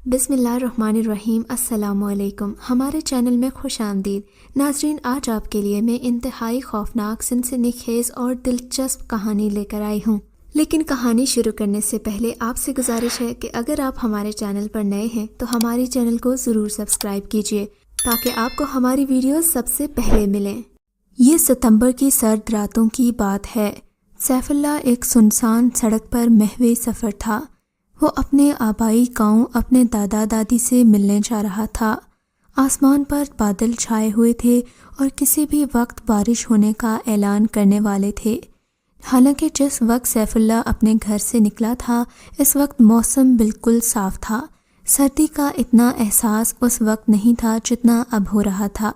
بسم اللہ الرحمن الرحیم۔ السلام علیکم، ہمارے چینل میں خوش آمدید ناظرین۔ آج آپ کے لیے میں انتہائی خوفناک، سنسنی خیز اور دلچسپ کہانی لے کر آئی ہوں، لیکن کہانی شروع کرنے سے پہلے آپ سے گزارش ہے کہ اگر آپ ہمارے چینل پر نئے ہیں تو ہمارے چینل کو ضرور سبسکرائب کیجیے تاکہ آپ کو ہماری ویڈیوز سب سے پہلے ملیں۔ یہ ستمبر کی سرد راتوں کی بات ہے۔ سیف اللہ ایک سنسان سڑک پر محو سفر تھا۔ وہ اپنے آبائی گاؤں اپنے دادا دادی سے ملنے جا رہا تھا۔ آسمان پر بادل چھائے ہوئے تھے اور کسی بھی وقت بارش ہونے کا اعلان کرنے والے تھے۔ حالانکہ جس وقت سیف اللہ اپنے گھر سے نکلا تھا اس وقت موسم بالکل صاف تھا۔ سردی کا اتنا احساس اس وقت نہیں تھا جتنا اب ہو رہا تھا۔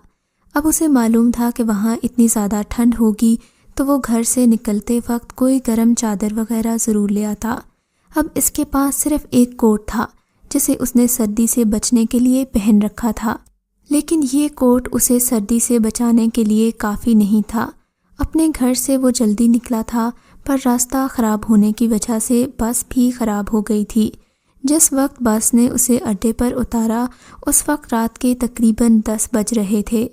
اب اسے معلوم تھا کہ وہاں اتنی زیادہ ٹھنڈ ہوگی تو وہ گھر سے نکلتے وقت کوئی گرم چادر وغیرہ ضرور لے آتا۔ اب اس کے پاس صرف ایک کوٹ تھا جسے اس نے سردی سے بچنے کے لیے پہن رکھا تھا، لیکن یہ کوٹ اسے سردی سے بچانے کے لیے کافی نہیں تھا۔ اپنے گھر سے وہ جلدی نکلا تھا پر راستہ خراب ہونے کی وجہ سے بس بھی خراب ہو گئی تھی۔ جس وقت بس نے اسے اڈے پر اتارا اس وقت رات کے تقریباً 10 بج رہے تھے۔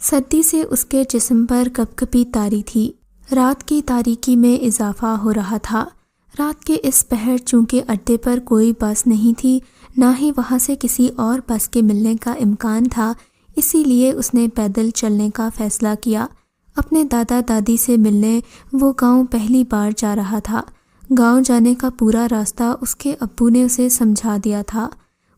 سردی سے اس کے جسم پر کپکپی طاری تھی۔ رات کی تاریکی میں اضافہ ہو رہا تھا۔ رات کے اس پہر چونکہ اڈے پر کوئی بس نہیں تھی، نہ ہی وہاں سے کسی اور بس کے ملنے کا امکان تھا، اسی لیے اس نے پیدل چلنے کا فیصلہ کیا۔ اپنے دادا دادی سے ملنے وہ گاؤں پہلی بار جا رہا تھا۔ گاؤں جانے کا پورا راستہ اس کے ابو نے اسے سمجھا دیا تھا۔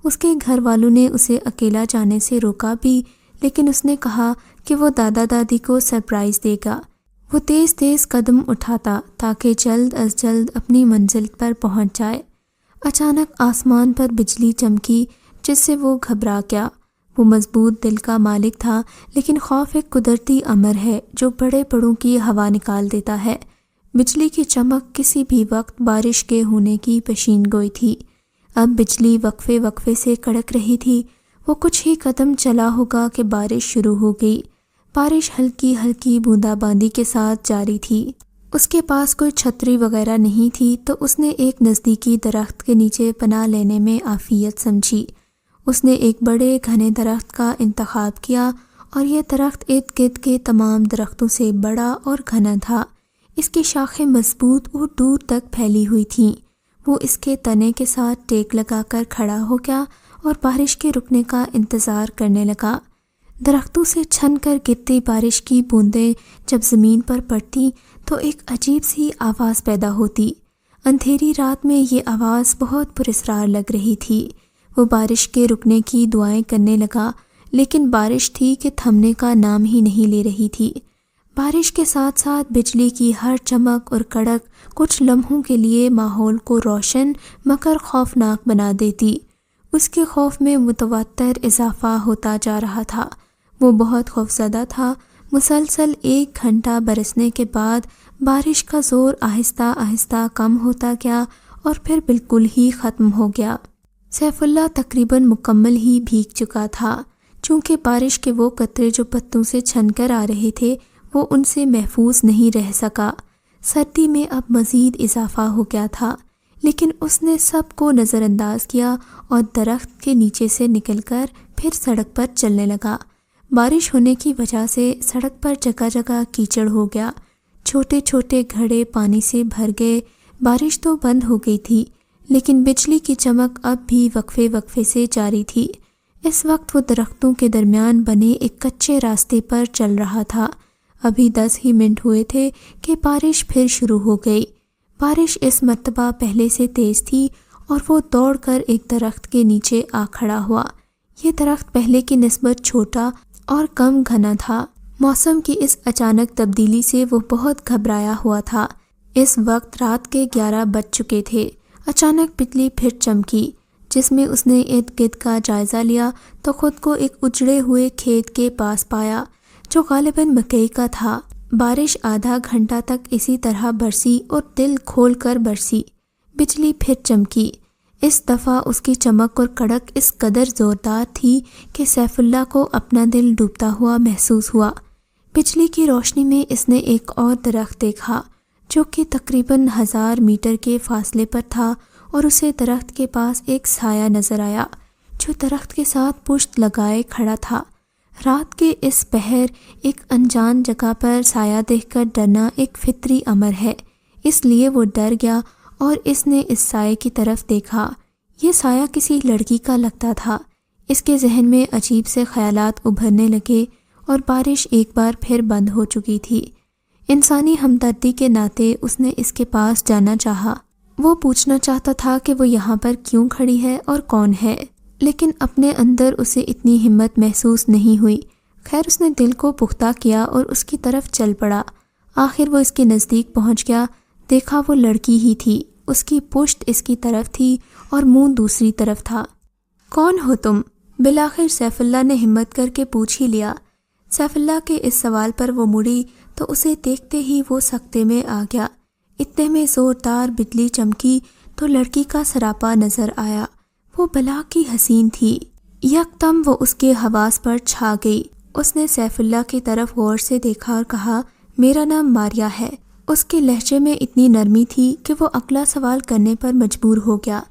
اس کے گھر والوں نے اسے اکیلا جانے سے روکا بھی، لیکن اس نے کہا کہ وہ دادا دادی کو سرپرائز دے گا۔ وہ تیز تیز قدم اٹھاتا تاکہ جلد از جلد اپنی منزل پر پہنچ جائے۔ اچانک آسمان پر بجلی چمکی جس سے وہ گھبرا گیا۔ وہ مضبوط دل کا مالک تھا، لیکن خوف ایک قدرتی امر ہے جو بڑے بڑوں کی ہوا نکال دیتا ہے۔ بجلی کی چمک کسی بھی وقت بارش کے ہونے کی پیشین گوئی تھی۔ اب بجلی وقفے وقفے سے کڑک رہی تھی۔ وہ کچھ ہی قدم چلا ہوگا کہ بارش شروع ہو گئی۔ بارش ہلکی ہلکی بوندا باندی کے ساتھ جاری تھی۔ اس کے پاس کوئی چھتری وغیرہ نہیں تھی تو اس نے ایک نزدیکی درخت کے نیچے پناہ لینے میں عافیت سمجھی۔ اس نے ایک بڑے گھنے درخت کا انتخاب کیا اور یہ درخت ارد گرد کے تمام درختوں سے بڑا اور گھنا تھا۔ اس کی شاخیں مضبوط اور دور تک پھیلی ہوئی تھیں۔ وہ اس کے تنے کے ساتھ ٹیک لگا کر کھڑا ہو گیا اور بارش کے رکنے کا انتظار کرنے لگا۔ درختوں سے چھن کر گرتی بارش کی بوندیں جب زمین پر پڑتی تو ایک عجیب سی آواز پیدا ہوتی۔ اندھیری رات میں یہ آواز بہت پراسرار لگ رہی تھی۔ وہ بارش کے رکنے کی دعائیں کرنے لگا، لیکن بارش تھی کہ تھمنے کا نام ہی نہیں لے رہی تھی۔ بارش کے ساتھ ساتھ بجلی کی ہر چمک اور کڑک کچھ لمحوں کے لیے ماحول کو روشن مگر خوفناک بنا دیتی۔ اس کے خوف میں متواتر اضافہ ہوتا جا رہا تھا۔ وہ بہت خوفزدہ تھا۔ مسلسل 1 گھنٹہ برسنے کے بعد بارش کا زور آہستہ آہستہ کم ہوتا گیا اور پھر بالکل ہی ختم ہو گیا۔ سیف اللہ تقریباً مکمل ہی بھیگ چکا تھا، چونکہ بارش کے وہ قطرے جو پتوں سے چھن کر آ رہے تھے وہ ان سے محفوظ نہیں رہ سکا۔ سردی میں اب مزید اضافہ ہو گیا تھا، لیکن اس نے سب کو نظر انداز کیا اور درخت کے نیچے سے نکل کر پھر سڑک پر چلنے لگا۔ بارش ہونے کی وجہ سے سڑک پر جگہ جگہ کیچڑ ہو گیا۔ چھوٹے چھوٹے گھڑے پانی سے بھر گئے۔ بارش تو بند ہو گئی تھی، لیکن بجلی کی چمک اب بھی وقفے وقفے سے جاری تھی۔ اس وقت وہ درختوں کے درمیان بنے ایک کچے راستے پر چل رہا تھا۔ ابھی 10 ہی منٹ ہوئے تھے کہ بارش پھر شروع ہو گئی۔ بارش اس مرتبہ پہلے سے تیز تھی اور وہ دوڑ کر ایک درخت کے نیچے آ کھڑا ہوا۔ یہ درخت پہلے کی نسبت چھوٹا اور کم گھنا تھا۔ موسم کی اس اچانک تبدیلی سے وہ بہت گھبرایا ہوا تھا۔ اس وقت رات کے 11 بج چکے تھے۔ اچانک بجلی پھر چمکی، جس میں اس نے ارد گرد کا جائزہ لیا تو خود کو ایک اجڑے ہوئے کھیت کے پاس پایا جو غالباً مکئی کا تھا۔ بارش آدھا گھنٹہ تک اسی طرح برسی اور دل کھول کر برسی۔ بجلی پھر چمکی۔ اس دفعہ اس کی چمک اور کڑک اس قدر زوردار تھی کہ سیف اللہ کو اپنا دل ڈوبتا ہوا محسوس ہوا۔ بجلی کی روشنی میں اس نے ایک اور درخت دیکھا جو کہ تقریباً 1000 میٹر کے فاصلے پر تھا اور اسے درخت کے پاس ایک سایہ نظر آیا جو درخت کے ساتھ پشت لگائے کھڑا تھا۔ رات کے اس پہر ایک انجان جگہ پر سایہ دیکھ کر ڈرنا ایک فطری امر ہے، اس لیے وہ ڈر گیا اور اس نے اس سائے کی طرف دیکھا۔ یہ سایہ کسی لڑکی کا لگتا تھا۔ اس کے ذہن میں عجیب سے خیالات ابھرنے لگے اور بارش ایک بار پھر بند ہو چکی تھی۔ انسانی ہمدردی کے ناطے اس نے اس کے پاس جانا چاہا۔ وہ پوچھنا چاہتا تھا کہ وہ یہاں پر کیوں کھڑی ہے اور کون ہے، لیکن اپنے اندر اسے اتنی ہمت محسوس نہیں ہوئی۔ خیر اس نے دل کو پختہ کیا اور اس کی طرف چل پڑا۔ آخر وہ اس کے نزدیک پہنچ گیا۔ دیکھا وہ لڑکی ہی تھی، اس کی پشت اس کی طرف تھی اور منہ دوسری طرف تھا۔ کون ہو تم؟ بالآخر سیف اللہ نے ہمت کر کے پوچھ ہی لیا۔ سیف اللہ کے اس سوال پر وہ مڑی تو اسے دیکھتے ہی وہ سکتے میں آ گیا۔ اتنے میں زوردار بجلی چمکی تو لڑکی کا سراپا نظر آیا۔ وہ بلا کی حسین تھی۔ یکدم وہ اس کے حواس پر چھا گئی۔ اس نے سیف اللہ کی طرف غور سے دیکھا اور کہا، میرا نام ماریا ہے۔ اس کے لہجے میں اتنی نرمی تھی کہ وہ اگلا سوال کرنے پر مجبور ہو گیا،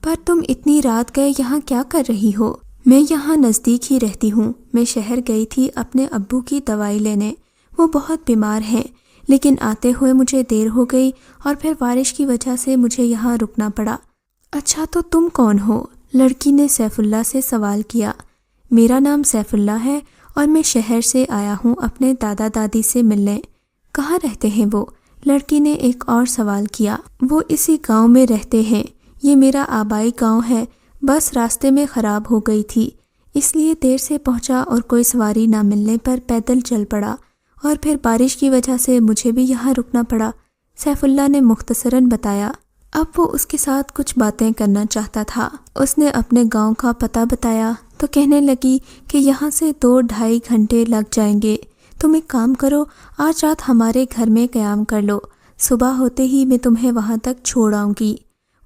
پر تم اتنی رات گئے یہاں کیا کر رہی ہو؟ میں یہاں نزدیک ہی رہتی ہوں۔ میں شہر گئی تھی اپنے ابو کی دوائی لینے، وہ بہت بیمار ہیں، لیکن آتے ہوئے مجھے دیر ہو گئی اور پھر بارش کی وجہ سے مجھے یہاں رکنا پڑا۔ اچھا تو تم کون ہو؟ لڑکی نے سیف اللہ سے سوال کیا۔ میرا نام سیف اللہ ہے اور میں شہر سے آیا ہوں اپنے دادا دادی سے ملنے۔ کہاں رہتے ہیں وہ؟ لڑکی نے ایک اور سوال کیا۔ وہ اسی گاؤں میں رہتے ہیں، یہ میرا آبائی گاؤں ہے، بس راستے میں خراب ہو گئی تھی اس لیے دیر سے پہنچا اور کوئی سواری نہ ملنے پر پیدل چل پڑا اور پھر بارش کی وجہ سے مجھے بھی یہاں رکنا پڑا، سیف اللہ نے مختصراً بتایا۔ اب وہ اس کے ساتھ کچھ باتیں کرنا چاہتا تھا۔ اس نے اپنے گاؤں کا پتہ بتایا تو کہنے لگی کہ یہاں سے 2-2.5 گھنٹے لگ جائیں گے۔ تم ایک کام کرو، آج رات ہمارے گھر میں قیام کر لو، صبح ہوتے ہی میں تمہیں وہاں تک چھوڑ آؤں گی۔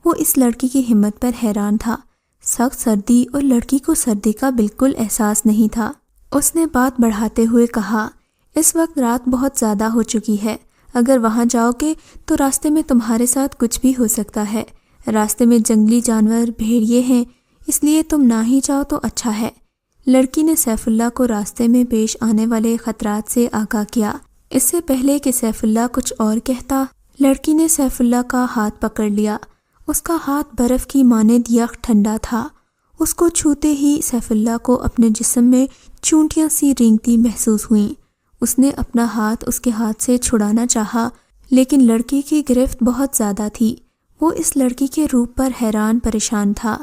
وہ اس لڑکی کی ہمت پر حیران تھا۔ سخت سردی اور لڑکی کو سردی کا بالکل احساس نہیں تھا۔ اس نے بات بڑھاتے ہوئے کہا، اس وقت رات بہت زیادہ ہو چکی ہے، اگر وہاں جاؤ گے تو راستے میں تمہارے ساتھ کچھ بھی ہو سکتا ہے۔ راستے میں جنگلی جانور، بھیڑیے ہیں، اس لیے تم نہ ہی جاؤ تو اچھا ہے۔ لڑکی نے سیف اللہ کو راستے میں پیش آنے والے خطرات سے آگاہ کیا۔ اس سے پہلے کہ سیف اللہ کچھ اور کہتا، لڑکی نے سیف اللہ کا ہاتھ پکڑ لیا۔ اس کا ہاتھ برف کی مانند یخ ٹھنڈا تھا۔ اس کو چھوتے ہی سیف اللہ کو اپنے جسم میں چونٹیاں سی رینگتی محسوس ہوئیں۔ اس نے اپنا ہاتھ اس کے ہاتھ سے چھڑانا چاہا، لیکن لڑکی کی گرفت بہت زیادہ تھی۔ وہ اس لڑکی کے روپ پر حیران پریشان تھا۔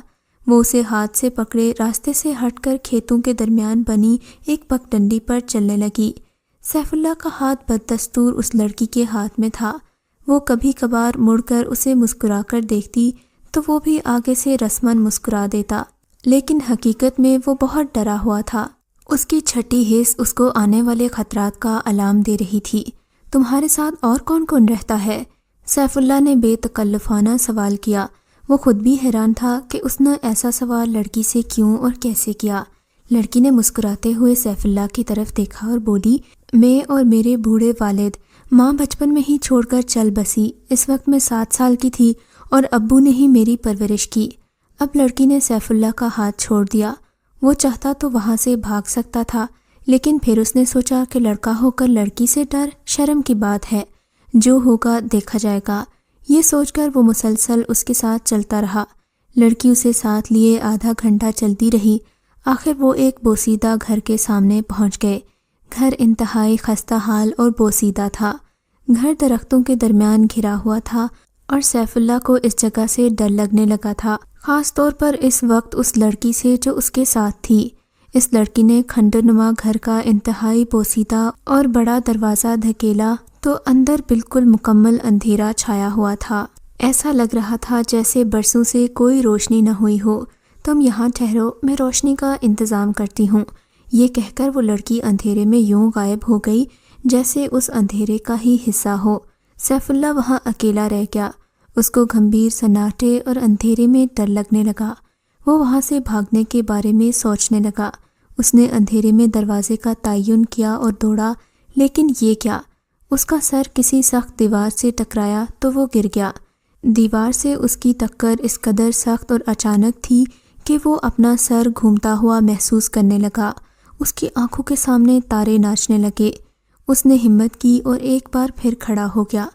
وہ اسے ہاتھ سے پکڑے راستے سے ہٹ کر کھیتوں کے درمیان بنی ایک پگڈنڈی پر چلنے لگی۔ سیف اللہ کا ہاتھ بددستور اس لڑکی کے ہاتھ میں تھا۔ وہ کبھی کبھار مڑ کر اسے مسکرا کر دیکھتی تو وہ بھی آگے سے رسماً مسکرا دیتا، لیکن حقیقت میں وہ بہت ڈرا ہوا تھا۔ اس کی چھٹی حس اس کو آنے والے خطرات کا الارم دے رہی تھی۔ تمہارے ساتھ اور کون کون رہتا ہے؟ سیف اللہ نے بے تکلفانہ سوال کیا۔ وہ خود بھی حیران تھا کہ اس نے ایسا سوال لڑکی سے کیوں اور کیسے کیا۔ لڑکی نے مسکراتے ہوئے سیف اللہ کی طرف دیکھا اور بولی، میں اور میرے بوڑھے والد، ماں بچپن میں ہی چھوڑ کر چل بسی۔ اس وقت میں 7 سال کی تھی اور ابو نے ہی میری پرورش کی۔ اب لڑکی نے سیف اللہ کا ہاتھ چھوڑ دیا۔ وہ چاہتا تو وہاں سے بھاگ سکتا تھا، لیکن پھر اس نے سوچا کہ لڑکا ہو کر لڑکی سے ڈر شرم کی بات ہے، جو ہوگا دیکھا جائے گا۔ یہ سوچ کر وہ مسلسل اس کے ساتھ چلتا رہا۔ لڑکی اسے ساتھ لیے آدھا گھنٹہ چلتی رہی۔ آخر وہ ایک بوسیدہ گھر کے سامنے پہنچ گئے۔ گھر انتہائی خستہ حال اور بوسیدہ تھا۔ گھر درختوں کے درمیان گھرا ہوا تھا اور سیف اللہ کو اس جگہ سے ڈر لگنے لگا تھا، خاص طور پر اس وقت اس لڑکی سے جو اس کے ساتھ تھی۔ اس لڑکی نے کھنڈر نما گھر کا انتہائی بوسیدہ اور بڑا دروازہ دھکیلا تو اندر بالکل مکمل اندھیرا چھایا ہوا تھا۔ ایسا لگ رہا تھا جیسے برسوں سے کوئی روشنی نہ ہوئی ہو۔ تم یہاں ٹھہرو، میں روشنی کا انتظام کرتی ہوں۔ یہ کہہ کر وہ لڑکی اندھیرے میں یوں غائب ہو گئی جیسے اس اندھیرے کا ہی حصہ ہو۔ سیف اللہ وہاں اکیلا رہ گیا۔ اس کو گھمبیر سناٹے اور اندھیرے میں ڈر لگنے لگا۔ وہ وہاں سے بھاگنے کے بارے میں سوچنے لگا۔ اس نے اندھیرے میں دروازے کا تعین کیا اور دوڑا، لیکن یہ کیا! اس کا سر کسی سخت دیوار سے ٹکرایا تو وہ گر گیا۔ دیوار سے اس کی ٹکر اس قدر سخت اور اچانک تھی کہ وہ اپنا سر گھومتا ہوا محسوس کرنے لگا۔ اس کی آنکھوں کے سامنے تارے ناچنے لگے۔ اس نے ہمت کی اور ایک بار پھر کھڑا ہو گیا۔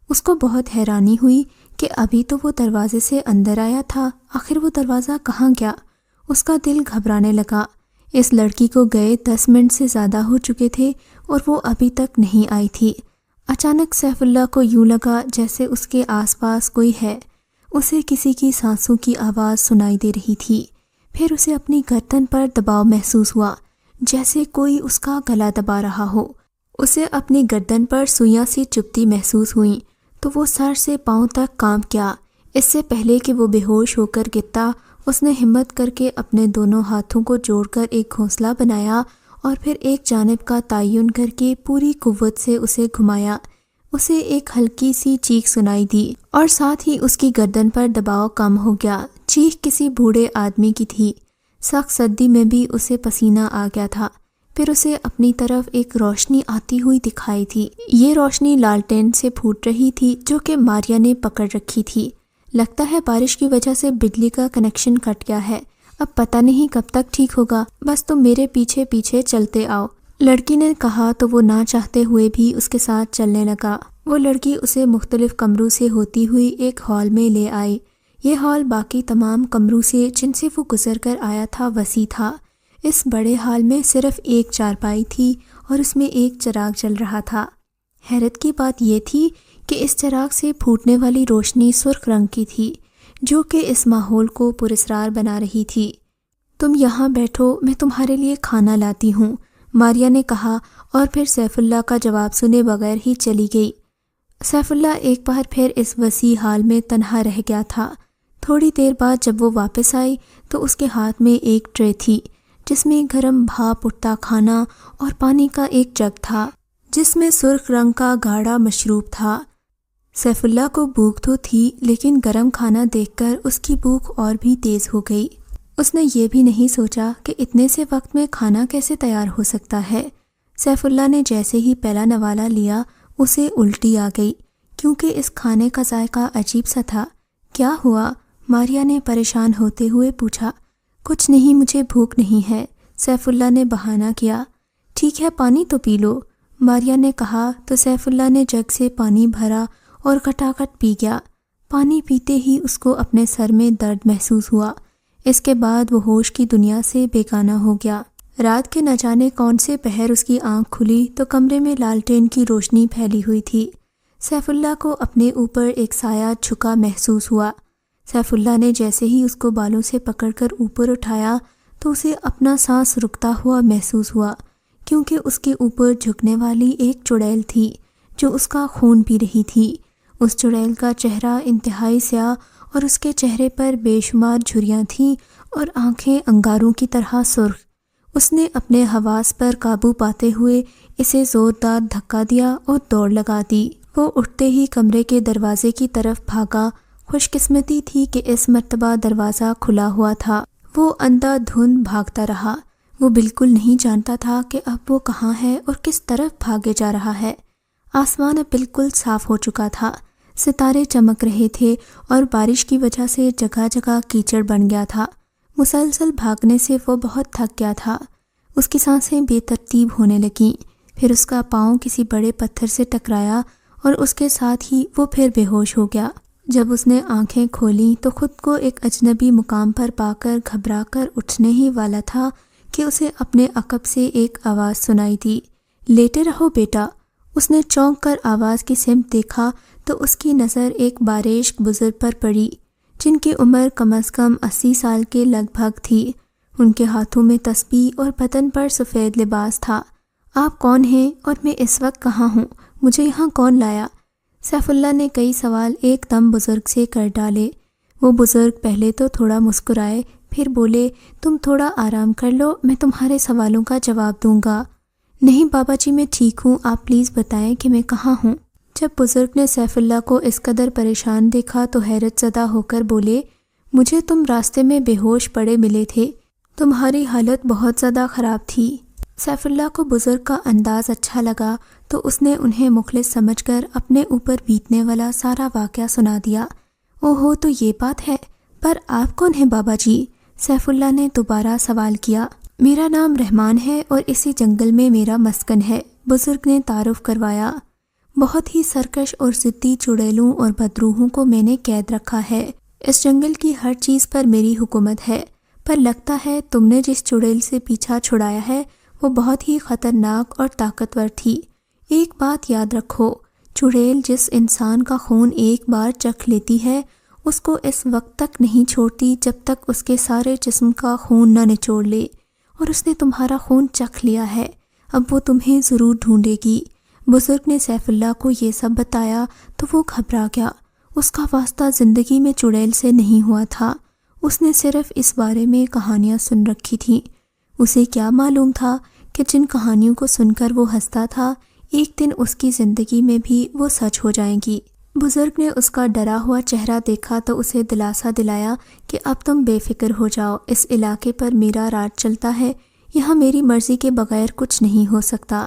اس کو بہت حیرانی ہوئی کہ ابھی تو وہ دروازے سے اندر آیا تھا، آخر وہ دروازہ کہاں گیا؟ اس کا دل گھبرانے لگا۔ اس لڑکی کو گئے 10 منٹ سے زیادہ ہو چکے تھے اور وہ ابھی تک نہیں آئی تھی۔ اچانک سیف اللہ کو یوں لگا جیسے اس کے آس پاس کوئی ہے۔ اسے کسی کی سانسوں کی آواز سنائی دے رہی تھی۔ پھر اسے اپنی گردن پر دباؤ محسوس ہوا، جیسے کوئی اس کا گلا دبا رہا ہو۔ اسے اپنی گردن پر سوئیاں سی چبھتی محسوس ہوئیں تو وہ سر سے پاؤں تک کانپ گیا۔ اس سے پہلے کہ وہ بے ہوش ہو کر گرتا، اس نے ہمت کر کے اپنے دونوں ہاتھوں کو جوڑ کر ایک گھونسلہ بنایا اور پھر ایک جانب کا تعین کر کے پوری قوت سے اسے گھمایا۔ اسے ایک ہلکی سی چیخ سنائی دی اور ساتھ ہی اس کی گردن پر دباؤ کم ہو گیا۔ چیخ کسی بوڑھے آدمی کی تھی۔ سخت سردی میں بھی اسے پسینہ آ گیا تھا۔ پھر اسے اپنی طرف ایک روشنی آتی ہوئی دکھائی تھی۔ یہ روشنی لالٹین سے پھوٹ رہی تھی جو کہ ماریا نے پکڑ رکھی تھی۔ لگتا ہے بارش کی وجہ سے بجلی کا کنیکشن کٹ گیا ہے، اب پتہ نہیں کب تک ٹھیک ہوگا، بس تم میرے پیچھے پیچھے چلتے آؤ، لڑکی نے کہا تو وہ نہ چاہتے ہوئے بھی اس کے ساتھ چلنے لگا۔ وہ لڑکی اسے مختلف کمروں سے ہوتی ہوئی ایک ہال میں لے آئی۔ یہ ہال باقی تمام کمروں سے جن سے وہ گزر کر آیا تھا وسیع تھا۔ اس بڑے ہال میں صرف ایک چارپائی تھی اور اس میں ایک چراغ جل رہا تھا۔ حیرت کی بات یہ تھی کہ اس چراغ سے پھوٹنے والی روشنی سرخ رنگ کی تھی، جو کہ اس ماحول کو پراسرار بنا رہی تھی۔ تم یہاں بیٹھو، میں تمہارے لیے کھانا لاتی ہوں، ماریا نے کہا اور پھر سیف اللہ کا جواب سنے بغیر ہی چلی گئی۔ سیف اللہ ایک بار پھر اس وسیع ہال میں تنہا رہ گیا تھا۔ تھوڑی دیر بعد جب وہ واپس آئی تو اس کے ہاتھ میں ایک ٹرے تھی جس میں گرم بھاپ اٹھتا کھانا اور پانی کا ایک جگ تھا جس میں سرخ رنگ کا گاڑھا مشروب تھا۔ سیف اللہ کو بھوک تو تھی لیکن گرم کھانا دیکھ کر اس کی بھوک اور بھی تیز ہو گئی۔ اس نے یہ بھی نہیں سوچا کہ اتنے سے وقت میں کھانا کیسے تیار ہو سکتا ہے۔ سیف اللہ نے جیسے ہی پہلا نوالا لیا اسے الٹی آ گئی کیونکہ اس کھانے کا ذائقہ عجیب سا تھا۔ کیا ہوا؟ ماریا نے پریشان ہوتے ہوئے پوچھا۔ کچھ نہیں، مجھے بھوک نہیں ہے، سیف اللہ نے بہانہ کیا۔ ٹھیک ہے، پانی تو پی لو، ماریا نے کہا تو سیف اللہ نے جگ سے پانی بھرا اور کھٹاکھٹ پی گیا۔ پانی پیتے ہی اس کو اپنے سر میں درد محسوس ہوا۔ اس کے بعد وہ ہوش کی دنیا سے بیگانہ ہو گیا۔ رات کے نہ جانے کون سے پہر اس کی آنکھ کھلی تو کمرے میں لالٹین کی روشنی پھیلی ہوئی تھی۔ سیف اللہ کو اپنے اوپر ایک سایہ جھکا محسوس ہوا۔ سیف اللہ نے جیسے ہی اس کو بالوں سے پکڑ کر اوپر اٹھایا تو اسے اپنا سانس رکتا ہوا محسوس ہوا کیونکہ اس کے اوپر جھکنے والی ایک چڑیل تھی جو اس کا خون پی رہی تھی۔ اس چڑیل کا چہرہ انتہائی سیاہ اور اس کے چہرے پر بے شمار جھریاں تھیں اور آنکھیں انگاروں کی طرح سرخ۔ اس نے اپنے حواس پر قابو پاتے ہوئے اسے زوردار دھکا دیا اور دوڑ لگا دی۔ وہ اٹھتے ہی کمرے کے دروازے کی طرف بھاگا۔ خوش قسمتی تھی کہ اس مرتبہ دروازہ کھلا ہوا تھا۔ وہ اندھا دھند بھاگتا رہا۔ وہ بالکل نہیں جانتا تھا کہ اب وہ کہاں ہے اور کس طرف بھاگے جا رہا ہے۔ آسمان اب بالکل صاف ہو چکا تھا، ستارے چمک رہے تھے اور بارش کی وجہ سے جگہ جگہ کیچڑ بن گیا تھا۔ مسلسل بھاگنے سے وہ بہت تھک گیا تھا۔ اس کی سانسیں بے ترتیب ہونے لگیں۔ پھر اس کا پاؤں کسی بڑے پتھر سے ٹکرایا اور اس کے ساتھ ہی وہ پھر بے ہوش ہو گیا۔ جب اس نے آنکھیں کھولیں تو خود کو ایک اجنبی مقام پر پا کر گھبرا کر اٹھنے ہی والا تھا کہ اسے اپنے عقب سے ایک آواز سنائی دی، لیٹے رہو بیٹا۔ اس نے چونک کر آواز کی سمت دیکھا تو اس کی نظر ایک بارشک بزرگ پر پڑی جن کی عمر کم از کم 80 سال کے لگ بھگ تھی۔ ان کے ہاتھوں میں تسبیح اور بدن پر سفید لباس تھا۔ آپ کون ہیں اور میں اس وقت کہاں ہوں؟ مجھے یہاں کون لایا؟ سیف اللہ نے کئی سوال ایک دم بزرگ سے کر ڈالے۔ وہ بزرگ پہلے تو تھوڑا مسکرائے، پھر بولے، تم تھوڑا آرام کر لو، میں تمہارے سوالوں کا جواب دوں گا۔ نہیں بابا جی، میں ٹھیک ہوں، آپ پلیز بتائیں کہ میں کہاں ہوں۔ جب بزرگ نے سیف اللہ کو اس قدر پریشان دیکھا تو حیرت زدہ ہو کر بولے، مجھے تم راستے میں بے ہوش پڑے ملے تھے، تمہاری حالت بہت زیادہ خراب تھی۔ سیف اللہ کو بزرگ کا انداز اچھا لگا تو اس نے انہیں مخلص سمجھ کر اپنے اوپر بیتنے والا سارا واقعہ سنا دیا۔ اوہو، تو یہ بات ہے، پر آپ کون ہیں بابا جی؟ سیف اللہ نے دوبارہ سوال کیا۔ میرا نام رحمان ہے اور اسی جنگل میں میرا مسکن ہے، بزرگ نے تعارف کروایا۔ بہت ہی سرکش اور ضدی چڑیلوں اور بدروحوں کو میں نے قید رکھا ہے۔ اس جنگل کی ہر چیز پر میری حکومت ہے، پر لگتا ہے تم نے جس چڑیل سے پیچھا چھڑایا ہے وہ بہت ہی خطرناک اور طاقتور تھی۔ ایک بات یاد رکھو، چڑیل جس انسان کا خون ایک بار چکھ لیتی ہے اس کو اس وقت تک نہیں چھوڑتی جب تک اس کے سارے جسم کا خون نہ نچوڑ لے، اور اس نے تمہارا خون چکھ لیا ہے، اب وہ تمہیں ضرور ڈھونڈے گی۔ بزرگ نے سیف اللہ کو یہ سب بتایا تو وہ گھبرا گیا۔ اس کا واسطہ زندگی میں چڑیل سے نہیں ہوا تھا، اس نے صرف اس بارے میں کہانیاں سن رکھی تھیں۔ اسے کیا معلوم تھا کہ جن کہانیوں کو سن کر وہ ہنستا تھا ایک دن اس کی زندگی میں بھی وہ سچ ہو جائیں گی۔ بزرگ نے اس کا ڈرا ہوا چہرہ دیکھا تو اسے دلاسا دلایا کہ اب تم بے فکر ہو جاؤ، اس علاقے پر میرا راج چلتا ہے، یہاں میری مرضی کے بغیر کچھ نہیں ہو سکتا۔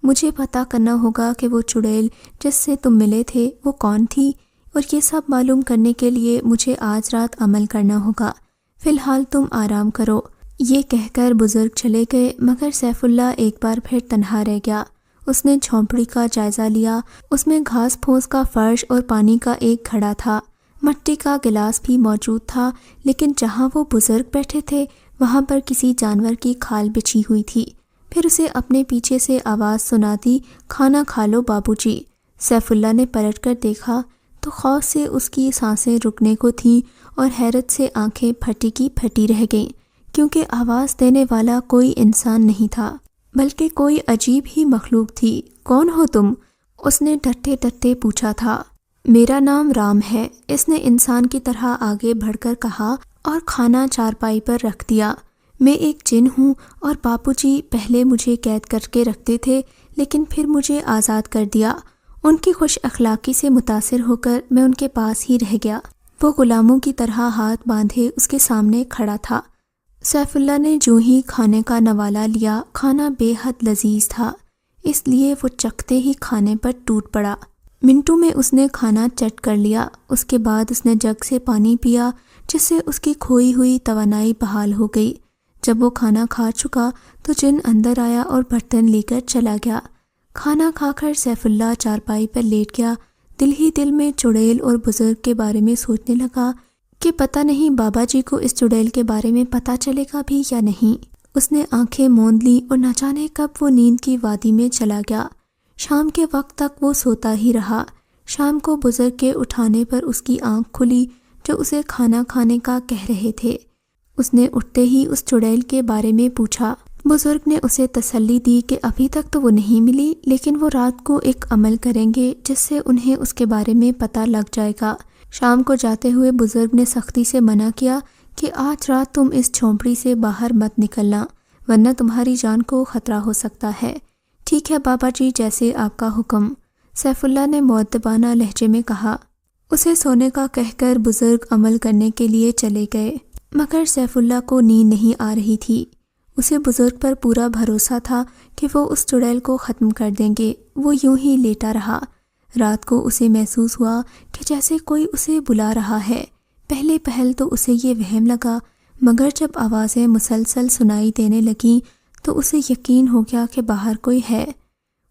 مجھے پتہ کرنا ہوگا کہ وہ چڑیل جس سے تم ملے تھے وہ کون تھی، اور یہ سب معلوم کرنے کے لیے مجھے آج رات عمل کرنا ہوگا۔ فی الحال تم آرام کرو۔ یہ کہہ کر بزرگ چلے گئے، مگر سیف اللہ ایک بار پھر تنہا رہ گیا۔ اس نے جھونپڑی کا جائزہ لیا، اس میں گھاس پھوس کا فرش اور پانی کا ایک گھڑا تھا، مٹی کا گلاس بھی موجود تھا، لیکن جہاں وہ بزرگ بیٹھے تھے وہاں پر کسی جانور کی کھال بچھی ہوئی تھی۔ پھر اسے اپنے پیچھے سے آواز سناتی، کھانا کھا لو بابو جی۔ سیف اللہ نے پلٹ کر دیکھا تو خوف سے اس کی سانسیں رکنے کو تھیں اور حیرت سے آنکھیں پھٹی کی پھٹی رہ گئیں، کیونکہ آواز دینے والا کوئی انسان نہیں تھا بلکہ کوئی عجیب ہی مخلوق تھی۔ کون ہو تم؟ اس نے ڈرتے ڈرتے پوچھا تھا۔ میرا نام رام ہے، اس نے انسان کی طرح آگے بڑھ کر کہا اور کھانا چارپائی پر رکھ دیا۔ میں ایک جن ہوں اور باپو جی پہلے مجھے قید کر کے رکھتے تھے لیکن پھر مجھے آزاد کر دیا۔ ان کی خوش اخلاقی سے متاثر ہو کر میں ان کے پاس ہی رہ گیا۔ وہ غلاموں کی طرح ہاتھ باندھے اس کے سامنے کھڑا تھا۔ سیف اللہ نے جو ہی کھانے کا نوالا لیا، کھانا بے حد لذیذ تھا، اس لیے وہ چکھتے ہی کھانے پر ٹوٹ پڑا۔ منٹوں میں اس نے کھانا چٹ کر لیا، اس کے بعد اس نے جگ سے پانی پیا جس سے اس کی کھوئی ہوئی توانائی بحال ہو گئی۔ جب وہ کھانا کھا چکا تو جن اندر آیا اور برتن لے کر چلا گیا۔ کھانا کھا کر سیف اللہ چارپائی پر لیٹ گیا، دل ہی دل میں چڑیل اور بزرگ کے بارے میں سوچنے لگا کہ پتہ نہیں بابا جی کو اس چڑیل کے بارے میں پتہ چلے گا بھی یا نہیں۔ اس نے آنکھیں موند لیں اور نہ جانے کب وہ نیند کی وادی میں چلا گیا۔ شام کے وقت تک وہ سوتا ہی رہا۔ شام کو بزرگ کے اٹھانے پر اس کی آنکھ کھلی جو اسے کھانا کھانے کا کہہ رہے تھے۔ اس نے اٹھتے ہی اس چڑیل کے بارے میں پوچھا۔ بزرگ نے اسے تسلی دی کہ ابھی تک تو وہ نہیں ملی، لیکن وہ رات کو ایک عمل کریں گے جس سے انہیں اس کے بارے میں پتہ لگ جائے گا۔ شام کو جاتے ہوئے بزرگ نے سختی سے منع کیا کہ آج رات تم اس جھونپڑی سے باہر مت نکلنا، ورنہ تمہاری جان کو خطرہ ہو سکتا ہے۔ ٹھیک ہے بابا جی، جیسے آپ کا حکم، سیف اللہ نے مؤدبانہ لہجے میں کہا۔ اسے سونے کا کہہ کر بزرگ عمل کرنے کے لیے چلے گئے، مگر سیف اللہ کو نیند نہیں آ رہی تھی۔ اسے بزرگ پر پورا بھروسہ تھا کہ وہ اس چڑیل کو ختم کر دیں گے۔ وہ یوں ہی لیٹا رہا۔ رات کو اسے محسوس ہوا کہ جیسے کوئی اسے بلا رہا ہے۔ پہلے پہل تو اسے یہ وہم لگا، مگر جب آوازیں مسلسل سنائی دینے لگیں تو اسے یقین ہو گیا کہ باہر کوئی ہے۔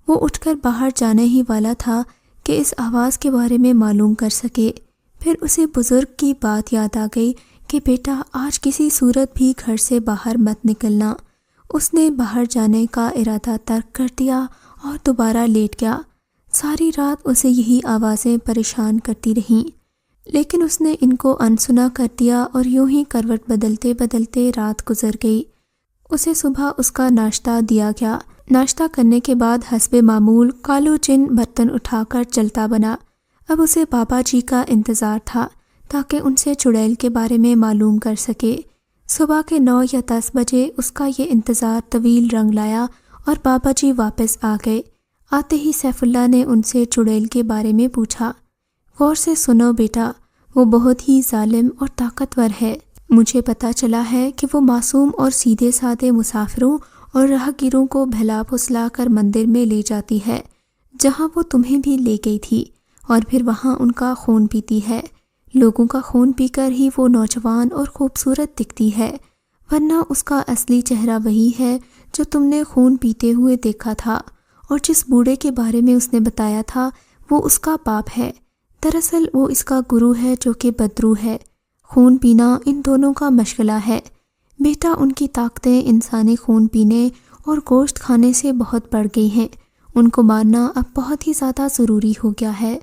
وہ اٹھ کر باہر جانے ہی والا تھا کہ اس آواز کے بارے میں معلوم کر سکے۔ پھر اسے بزرگ کی بات یاد آ گئی کہ بیٹا آج کسی صورت بھی گھر سے باہر مت نکلنا۔ اس نے باہر جانے کا ارادہ ترک کر دیا اور دوبارہ لیٹ گیا۔ ساری رات اسے یہی آوازیں پریشان کرتی رہیں، لیکن اس نے ان کو انسنا کر دیا اور یوں ہی کروٹ بدلتے بدلتے رات گزر گئی۔ اسے صبح اس کا ناشتہ دیا گیا۔ ناشتہ کرنے کے بعد حسب معمول کالو جن برتن اٹھا کر چلتا بنا۔ اب اسے بابا جی کا انتظار تھا تاکہ ان سے چڑیل کے بارے میں معلوم کر سکے۔ صبح کے 9 یا 10 بجے اس کا یہ انتظار طویل رنگ لایا اور بابا جی واپس آ گئے۔ آتے ہی سیف اللہ نے ان سے چڑیل کے بارے میں پوچھا۔ غور سے سنو بیٹا، وہ بہت ہی ظالم اور طاقتور ہے۔ مجھے پتہ چلا ہے کہ وہ معصوم اور سیدھے سادے مسافروں اور راہ گیروں کو بہلا پھسلا کر مندر میں لے جاتی ہے، جہاں وہ تمہیں بھی لے گئی تھی، اور پھر وہاں ان کا خون پیتی ہے۔ لوگوں کا خون پی کر ہی وہ نوجوان اور خوبصورت دکھتی ہے، ورنہ اس کا اصلی چہرہ وہی ہے جو تم نے خون پیتے ہوئے دیکھا تھا، اور جس بوڑھے کے بارے میں اس نے بتایا تھا وہ اس کا باپ ہے۔ دراصل وہ اس کا گرو ہے جو کہ بدرو ہے۔ خون پینا ان دونوں کا مشغلہ ہے۔ بیٹا، ان کی طاقتیں انسانی خون پینے اور گوشت کھانے سے بہت بڑھ گئی ہیں۔ ان کو مارنا اب بہت ہی زیادہ ضروری ہو گیا ہے۔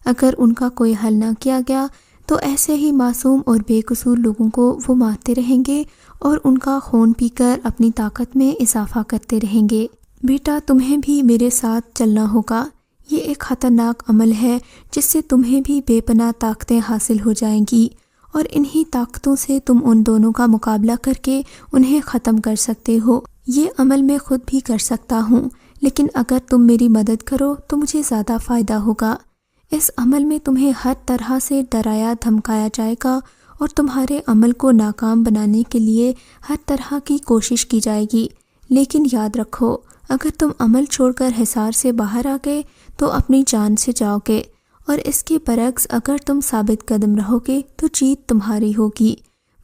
اگر ان کا کوئی حل نہ کیا گیا تو ایسے ہی معصوم اور بے قصور لوگوں کو وہ مارتے رہیں گے اور ان کا خون پی کر اپنی طاقت میں اضافہ کرتے رہیں گے۔ بیٹا، تمہیں بھی میرے ساتھ چلنا ہوگا۔ یہ ایک خطرناک عمل ہے جس سے تمہیں بھی بے پناہ طاقتیں حاصل ہو جائیں گی، اور انہی طاقتوں سے تم ان دونوں کا مقابلہ کر کے انہیں ختم کر سکتے ہو۔ یہ عمل میں خود بھی کر سکتا ہوں، لیکن اگر تم میری مدد کرو تو مجھے زیادہ فائدہ ہوگا۔ اس عمل میں تمہیں ہر طرح سے ڈرایا دھمکایا جائے گا اور تمہارے عمل کو ناکام بنانے کے لیے ہر طرح کی کوشش کی جائے گی، لیکن یاد رکھو، اگر تم عمل چھوڑ کر حصار سے باہر آ گئے تو اپنی جان سے جاؤ گے، اور اس کے برعکس اگر تم ثابت قدم رہو گے تو جیت تمہاری ہوگی۔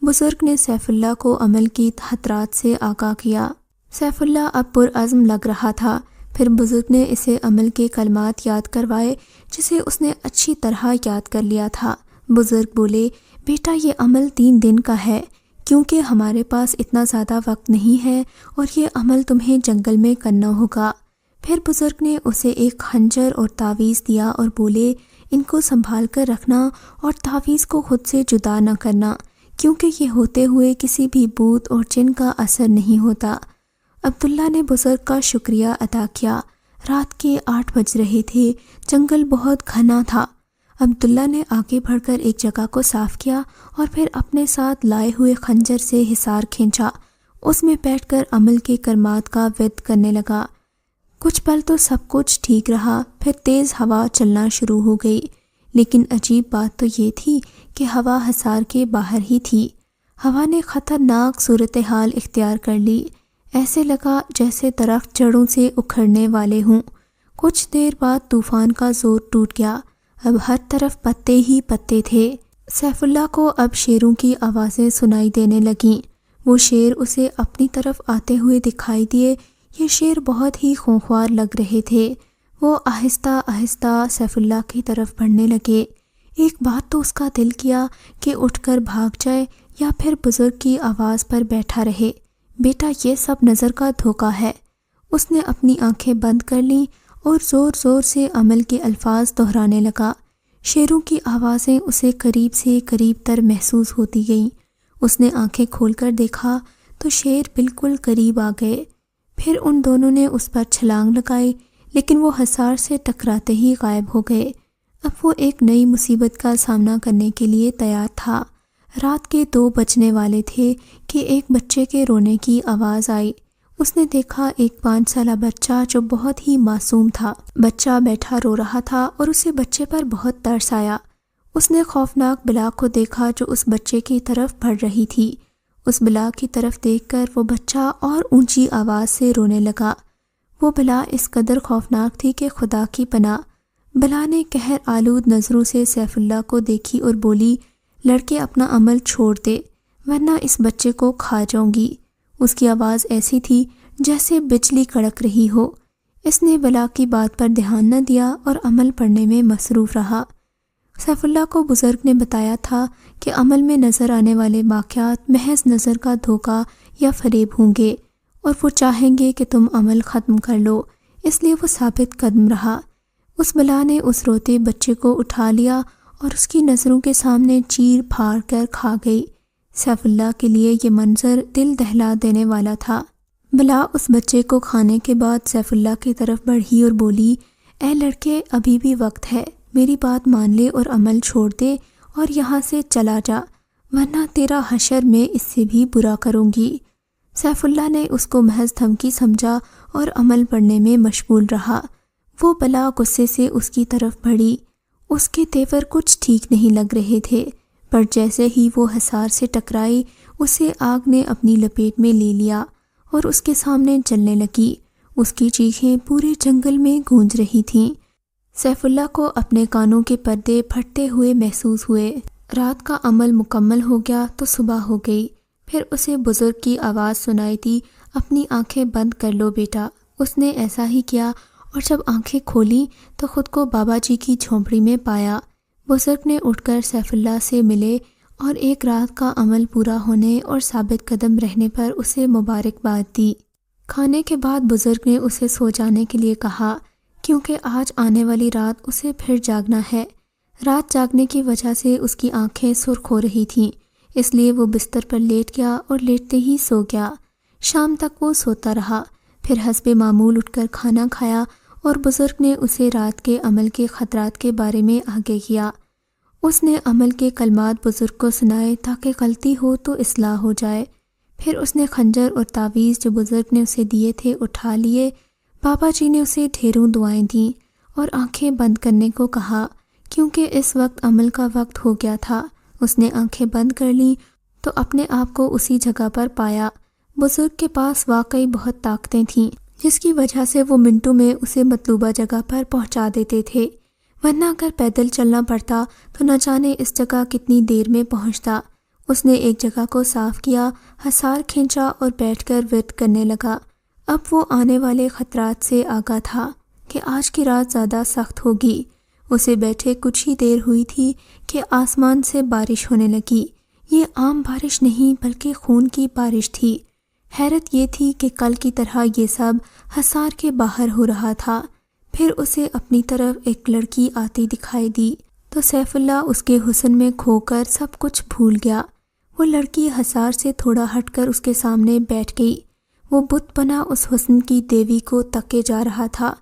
بزرگ نے سیف اللہ کو عمل کی خطرات سے آگاہ کیا۔ سیف اللہ اب پرعزم لگ رہا تھا۔ پھر بزرگ نے اسے عمل کے کلمات یاد کروائے جسے اس نے اچھی طرح یاد کر لیا تھا۔ بزرگ بولے، بیٹا، یہ عمل 3 دن کا ہے، کیونکہ ہمارے پاس اتنا زیادہ وقت نہیں ہے اور یہ عمل تمہیں جنگل میں کرنا ہوگا۔ پھر بزرگ نے اسے ایک خنجر اور تعویذ دیا اور بولے، ان کو سنبھال کر رکھنا اور تعویذ کو خود سے جدا نہ کرنا، کیونکہ یہ ہوتے ہوئے کسی بھی بھوت اور جن کا اثر نہیں ہوتا۔ عبداللہ نے بزرگ کا شکریہ ادا کیا۔ رات کے 8 بج رہے تھے، جنگل بہت گھنا تھا۔ عبداللہ نے آگے بڑھ کر ایک جگہ کو صاف کیا اور پھر اپنے ساتھ لائے ہوئے خنجر سے حصار کھینچا۔ اس میں بیٹھ کر عمل کے کلمات کا ورد کرنے لگا۔ کچھ پل تو سب کچھ ٹھیک رہا، پھر تیز ہوا چلنا شروع ہو گئی، لیکن عجیب بات تو یہ تھی کہ ہوا حصار کے باہر ہی تھی۔ ہوا نے خطرناک صورتحال اختیار کر لی، ایسے لگا جیسے درخت جڑوں سے اکھڑنے والے ہوں۔ کچھ دیر بعد طوفان کا زور ٹوٹ گیا، اب ہر طرف پتے ہی پتے تھے۔ سیف اللہ کو اب شیروں کی آوازیں سنائی دینے لگیں۔ وہ شیر اسے اپنی طرف آتے ہوئے دکھائی دیے۔ یہ شیر بہت ہی خونخوار لگ رہے تھے۔ وہ آہستہ آہستہ سیف اللہ کی طرف بڑھنے لگے۔ ایک بار تو اس کا دل کیا کہ اٹھ کر بھاگ جائے یا پھر بزرگ کی آواز پر بیٹھا رہے۔ بیٹا، یہ سب نظر کا دھوکہ ہے۔ اس نے اپنی آنکھیں بند کر لیں اور زور زور سے عمل کے الفاظ دہرانے لگا۔ شیروں کی آوازیں اسے قریب سے قریب تر محسوس ہوتی گئیں۔ اس نے آنکھیں کھول کر دیکھا تو شیر بالکل قریب آ گئے۔ پھر ان دونوں نے اس پر چھلانگ لگائی، لیکن وہ حصار سے ٹکراتے ہی غائب ہو گئے۔ اب وہ ایک نئی مصیبت کا سامنا کرنے کے لیے تیار تھا۔ رات کے 2 بجنے والے تھے کہ ایک بچے کے رونے کی آواز آئی۔ اس نے دیکھا ایک 5 سالہ بچہ جو بہت ہی معصوم تھا۔ بچہ بیٹھا رو رہا تھا اور اسے بچے پر بہت ترس آیا۔ اس نے خوفناک بلا کو دیکھا جو اس بچے کی طرف بڑھ رہی تھی۔ اس بلا کی طرف دیکھ کر وہ بچہ اور اونچی آواز سے رونے لگا۔ وہ بلا اس قدر خوفناک تھی کہ خدا کی پناہ۔ بلا نے قہر آلود نظروں سے سیف اللہ کو دیکھی اور بولی، لڑکے اپنا عمل چھوڑ دے ورنہ اس بچے کو کھا جاؤں گی۔ اس کی آواز ایسی تھی جیسے بجلی کڑک رہی ہو۔ اس نے بلا کی بات پر دھیان نہ دیا اور عمل پڑھنے میں مصروف رہا۔ سیف اللہ کو بزرگ نے بتایا تھا کہ عمل میں نظر آنے والے واقعات محض نظر کا دھوکہ یا فریب ہوں گے، اور وہ چاہیں گے کہ تم عمل ختم کر لو، اس لیے وہ ثابت قدم رہا۔ اس بلا نے اس روتے بچے کو اٹھا لیا اور اس کی نظروں کے سامنے چیر پھاڑ کر کھا گئی۔ سیف اللہ کے لیے یہ منظر دل دہلا دینے والا تھا۔ بلا اس بچے کو کھانے کے بعد سیف اللہ کی طرف بڑھی اور بولی، اے لڑکے، ابھی بھی وقت ہے، میری بات مان لے اور عمل چھوڑ دے اور یہاں سے چلا جا، ورنہ تیرا حشر میں اس سے بھی برا کروں گی۔ سیف اللہ نے اس کو محض دھمکی سمجھا اور عمل پڑھنے میں مشغول رہا۔ وہ بلا غصے سے اس کی طرف بڑھی۔ اس کے تیور کچھ ٹھیک نہیں لگ رہے تھے، پر جیسے ہی وہ حصار سے ٹکرائی، اسے آگ نے اپنی لپیٹ میں لے لیا اور اس کے سامنے جلنے لگی۔ اس کی چیخیں پورے جنگل میں گونج رہی تھیں۔ سیف اللہ کو اپنے کانوں کے پردے پھٹتے ہوئے محسوس ہوئے۔ رات کا عمل مکمل ہو گیا تو صبح ہو گئی۔ پھر اسے بزرگ کی آواز سنائی دی، اپنی آنکھیں بند کر لو بیٹا۔ اس نے ایسا ہی کیا اور جب آنکھیں کھولی تو خود کو بابا جی کی جھونپڑی میں پایا۔ بزرگ نے اٹھ کر سیف اللہ سے ملے اور ایک رات کا عمل پورا ہونے اور ثابت قدم رہنے پر اسے مبارکباد دی۔ کھانے کے بعد بزرگ نے اسے سو جانے کے لیے کہا، کیونکہ آج آنے والی رات اسے پھر جاگنا ہے۔ رات جاگنے کی وجہ سے اس کی آنکھیں سرخ ہو رہی تھیں، اس لیے وہ بستر پر لیٹ گیا اور لیٹتے ہی سو گیا۔ شام تک وہ سوتا رہا، پھر حسب معمول اٹھ کر کھانا کھایا اور بزرگ نے اسے رات کے عمل کے خطرات کے بارے میں آگاہ کیا۔ اس نے عمل کے کلمات بزرگ کو سنائے تاکہ غلطی ہو تو اصلاح ہو جائے۔ پھر اس نے خنجر اور تعویذ جو بزرگ نے اسے دیے تھے اٹھا لیے۔ بابا جی نے اسے ڈھیروں دعائیں دیں اور آنکھیں بند کرنے کو کہا، کیونکہ اس وقت عمل کا وقت ہو گیا تھا۔ اس نے آنکھیں بند کر لیں تو اپنے آپ کو اسی جگہ پر پایا۔ بزرگ کے پاس واقعی بہت طاقتیں تھیں، جس کی وجہ سے وہ منٹوں میں اسے مطلوبہ جگہ پر پہنچا دیتے تھے، ورنہ اگر پیدل چلنا پڑتا تو نہ جانے اس جگہ کتنی دیر میں پہنچتا۔ اس نے ایک جگہ کو صاف کیا، حصار کھینچا اور بیٹھ کر ورد کرنے لگا۔ اب وہ آنے والے خطرات سے آگاہ تھا کہ آج کی رات زیادہ سخت ہوگی۔ اسے بیٹھے کچھ ہی دیر ہوئی تھی کہ آسمان سے بارش ہونے لگی۔ یہ عام بارش نہیں بلکہ خون کی بارش تھی۔ حیرت یہ تھی کہ کل کی طرح یہ سب حصار کے باہر ہو رہا تھا۔ پھر اسے اپنی طرف ایک لڑکی آتی دکھائی دی تو سیف اللہ اس کے حسن میں کھو کر سب کچھ بھول گیا۔ وہ لڑکی حصار سے تھوڑا ہٹ کر اس کے سامنے بیٹھ گئی۔ وہ بت بنا اس حسن کی دیوی کو تکے جا رہا تھا۔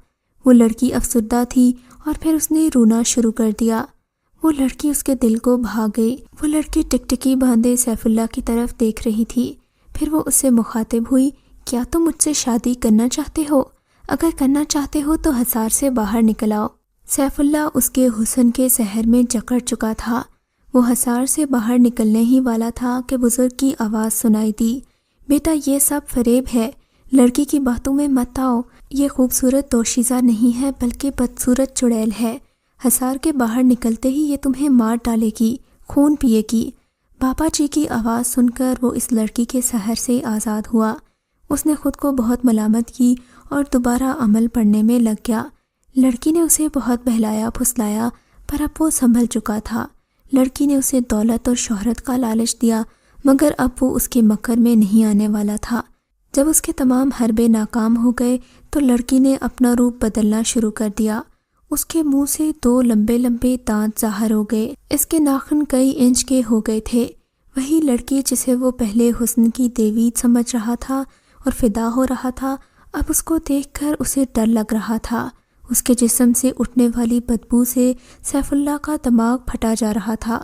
وہ لڑکی افسردہ تھی اور پھر اس نے رونا شروع کر دیا۔ وہ لڑکی اس کے دل کو بھا گئی۔ وہ لڑکی ٹکٹکی باندھے سیف اللہ کی طرف دیکھ رہی تھی۔ پھر وہ اس سے مخاطب ہوئی، کیا تم مجھ سے شادی کرنا چاہتے ہو؟ اگر کرنا چاہتے ہو تو حصار سے باہر نکل آؤ۔ سیف اللہ اس کے حسن کے سحر میں جکڑ چکا تھا۔ وہ حصار سے باہر نکلنے ہی والا تھا کہ بزرگ کی آواز سنائی دی، بیٹا یہ سب فریب ہے، لڑکی کی باتوں میں مت آؤ۔ یہ خوبصورت دوشیزہ نہیں ہے بلکہ بدصورت چڑیل ہے۔ حصار کے باہر نکلتے ہی یہ تمہیں مار ڈالے گی، خون پیے گی۔ بابا جی کی آواز سن کر وہ اس لڑکی کے سحر سے آزاد ہوا۔ اس نے خود کو بہت ملامت کی اور دوبارہ عمل پڑھنے میں لگ گیا۔ لڑکی نے اسے بہت بہلایا پھسلایا، پر اب وہ سنبھل چکا تھا۔ لڑکی نے اسے دولت اور شہرت کا لالچ دیا، مگر اب وہ اس کے مکر میں نہیں آنے والا تھا۔ جب اس کے تمام حربے ناکام ہو گئے تو لڑکی نے اپنا روپ بدلنا شروع کر دیا۔ اس کے منہ سے 2 لمبے لمبے دانت ظاہر ہو گئے، اس کے ناخن کئی انچ کے ہو گئے تھے۔ وہی لڑکی جسے وہ پہلے حسن کی دیوی سمجھ رہا تھا اور فدا ہو رہا تھا، اب اس کو دیکھ کر اسے ڈر لگ رہا تھا۔ اس کے جسم سے اٹھنے والی بدبو سے سیف اللہ کا دماغ پھٹا جا رہا تھا۔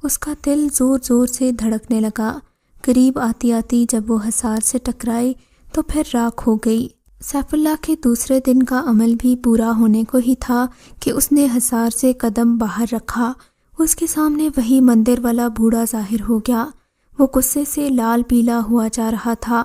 اس کا دل زور زور سے دھڑکنے لگا۔ قریب آتی آتی جب وہ حصار سے ٹکرائی تو پھر راکھ ہو گئی۔ سیف اللہ کے دوسرے دن کا عمل بھی پورا ہونے کو ہی تھا کہ اس نے حصار سے قدم باہر رکھا۔ اس کے سامنے وہی مندر والا بوڑھا ظاہر ہو گیا۔ وہ غصے سے لال پیلا ہوا جا رہا تھا۔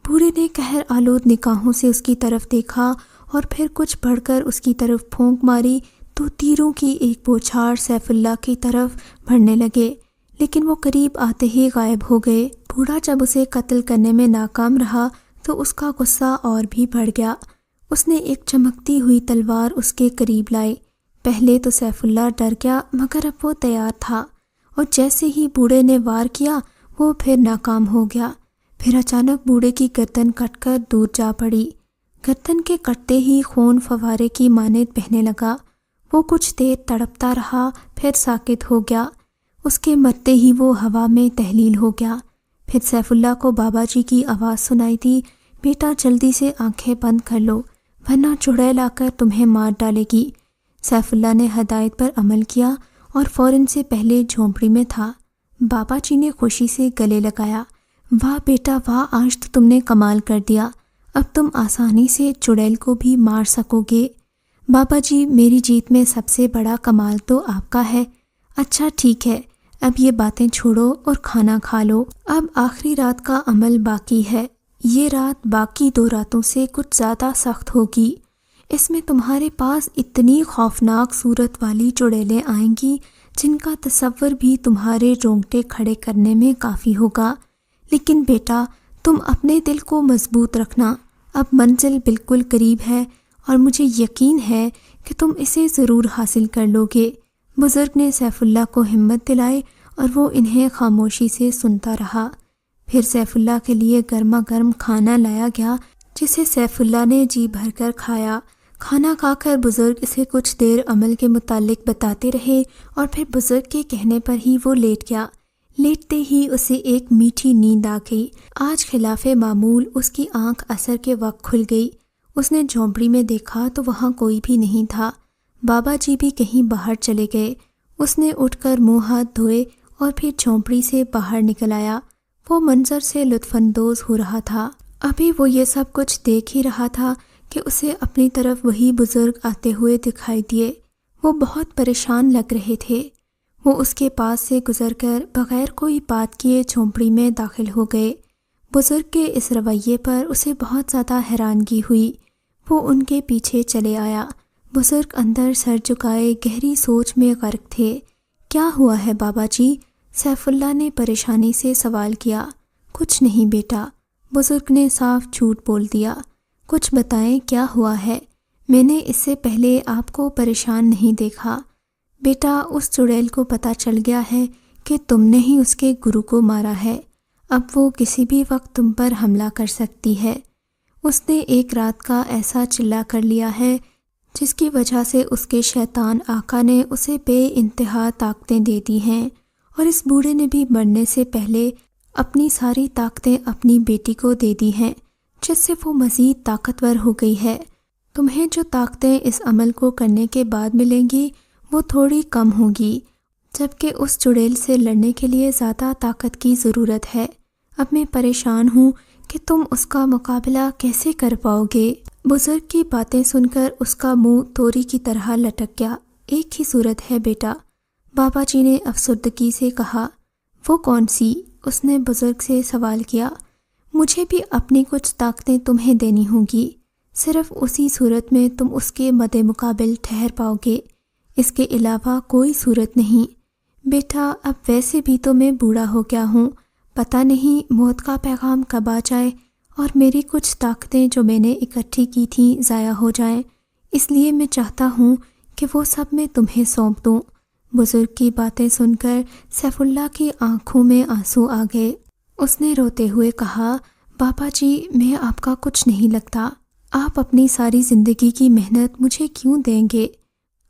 بوڑھے نے قہر آلود نگاہوں سے اس کی طرف دیکھا اور پھر کچھ بڑھ کر اس کی طرف پھونک ماری تو تیروں کی ایک بوچھار سیف اللہ کی طرف بڑھنے لگے، لیکن وہ قریب آتے ہی غائب ہو گئے۔ بوڑھا جب اسے قتل کرنے میں ناکام رہا تو اس کا غصہ اور بھی بڑھ گیا۔ اس نے ایک چمکتی ہوئی تلوار اس کے قریب لائی۔ پہلے تو سیف اللہ ڈر گیا، مگر اب وہ تیار تھا، اور جیسے ہی بوڑھے نے وار کیا وہ پھر ناکام ہو گیا۔ پھر اچانک بوڑھے کی گردن کٹ کر دور جا پڑی۔ گردن کے کٹتے ہی خون فوارے کی مانند بہنے لگا۔ وہ کچھ دیر تڑپتا رہا، پھر ساکت ہو گیا۔ اس کے مرتے ہی وہ ہوا میں تحلیل ہو گیا۔ پھر سیف اللہ کو بابا جی کی آواز سنائی دی، بیٹا جلدی سے آنکھیں بند کر لو ورنہ چڑیل آ کر تمہیں مار ڈالے گی۔ سیف اللہ نے ہدایت پر عمل کیا اور فوراً سے پہلے جھونپڑی میں تھا۔ بابا جی نے خوشی سے گلے لگایا، واہ بیٹا واہ، آج تو تم نے کمال کر دیا، اب تم آسانی سے چڑیل کو بھی مار سکو گے۔ بابا جی میری جیت میں سب سے بڑا کمال تو آپ کا ہے۔ اچھا ٹھیک ہے، اب یہ باتیں چھوڑو اور کھانا کھا لو۔ اب آخری رات کا عمل باقی ہے۔ یہ رات باقی 2 راتوں سے کچھ زیادہ سخت ہوگی۔ اس میں تمہارے پاس اتنی خوفناک صورت والی چڑیلیں آئیں گی جن کا تصور بھی تمہارے رونگٹے کھڑے کرنے میں کافی ہوگا۔ لیکن بیٹا، تم اپنے دل کو مضبوط رکھنا، اب منزل بالکل قریب ہے اور مجھے یقین ہے کہ تم اسے ضرور حاصل کر لو گے۔ بزرگ نے سیف اللہ کو ہمت دلائی اور وہ انہیں خاموشی سے سنتا رہا۔ پھر سیف اللہ کے لیے گرما گرم کھانا لایا گیا، جسے سیف اللہ نے جی بھر کر کھایا۔ کھانا کھا کر بزرگ اسے کچھ دیر عمل کے متعلق بتاتے رہے اور پھر بزرگ کے کہنے پر ہی وہ لیٹ گیا۔ لیٹتے ہی اسے ایک میٹھی نیند آ گئی۔ آج خلاف معمول اس کی آنکھ عصر کے وقت کھل گئی۔ اس نے جھونپڑی میں دیکھا تو وہاں کوئی بھی نہیں تھا۔ بابا جی بھی کہیں باہر چلے گئے۔ اس نے اٹھ کر منہ ہاتھ دھوئے اور پھر جھونپڑی سے باہر نکل آیا۔ وہ منظر سے لطف اندوز ہو رہا تھا۔ ابھی وہ یہ سب کچھ دیکھ ہی رہا تھا کہ اسے اپنی طرف وہی بزرگ آتے ہوئے دکھائی دیے۔ وہ بہت پریشان لگ رہے تھے۔ وہ اس کے پاس سے گزر کر بغیر کوئی بات کیے جھونپڑی میں داخل ہو گئے۔ بزرگ کے اس رویے پر اسے بہت زیادہ حیرانگی ہوئی۔ وہ ان کے پیچھے چلے آیا۔ بزرگ اندر سر جھکائے گہری سوچ میں غرق تھے۔ کیا ہوا ہے بابا جی؟ سیف اللہ نے پریشانی سے سوال کیا۔ کچھ نہیں بیٹا، بزرگ نے صاف جھوٹ بول دیا۔ کچھ بتائیں کیا ہوا ہے؟ میں نے اس سے پہلے آپ کو پریشان نہیں دیکھا۔ بیٹا، اس چڑیل کو پتہ چل گیا ہے کہ تم نے ہی اس کے گرو کو مارا ہے۔ اب وہ کسی بھی وقت تم پر حملہ کر سکتی ہے۔ اس نے ایک رات کا ایسا چلا کر لیا ہے جس کی وجہ سے اس کے شیطان آقا نے اسے بے انتہا طاقتیں دے دی ہیں، اور اس بوڑھے نے بھی مرنے سے پہلے اپنی ساری طاقتیں اپنی بیٹی کو دے دی ہیں، جس سے وہ مزید طاقتور ہو گئی ہے۔ تمہیں جو طاقتیں اس عمل کو کرنے کے بعد ملیں گی وہ تھوڑی کم ہوں گی، جبکہ اس چڑیل سے لڑنے کے لیے زیادہ طاقت کی ضرورت ہے۔ اب میں پریشان ہوں کہ تم اس کا مقابلہ کیسے کر پاؤ گے۔ بزرگ کی باتیں سن کر اس کا منہ توری کی طرح لٹک گیا۔ ایک ہی صورت ہے بیٹا، بابا جی نے افسردگی سے کہا۔ وہ کون سی؟ اس نے بزرگ سے سوال کیا۔ مجھے بھی اپنی کچھ طاقتیں تمہیں دینی ہوں گی، صرف اسی صورت میں تم اس کے مد مقابل ٹھہر پاؤ گے، اس کے علاوہ کوئی صورت نہیں۔ بیٹا، اب ویسے بھی تو میں بوڑھا ہو گیا ہوں، پتہ نہیں موت کا پیغام کب آ جائے اور میری کچھ طاقتیں جو میں نے اکٹھی کی تھیں ضائع ہو جائیں، اس لیے میں چاہتا ہوں کہ وہ سب میں تمہیں سونپ دوں۔ بزرگ کی باتیں سن کر سیف اللہ کی آنکھوں میں آنسو آ گئے۔ اس نے روتے ہوئے کہا، بابا جی، میں آپ کا کچھ نہیں لگتا۔ آپ اپنی ساری زندگی کی محنت مجھے کیوں دیں گے؟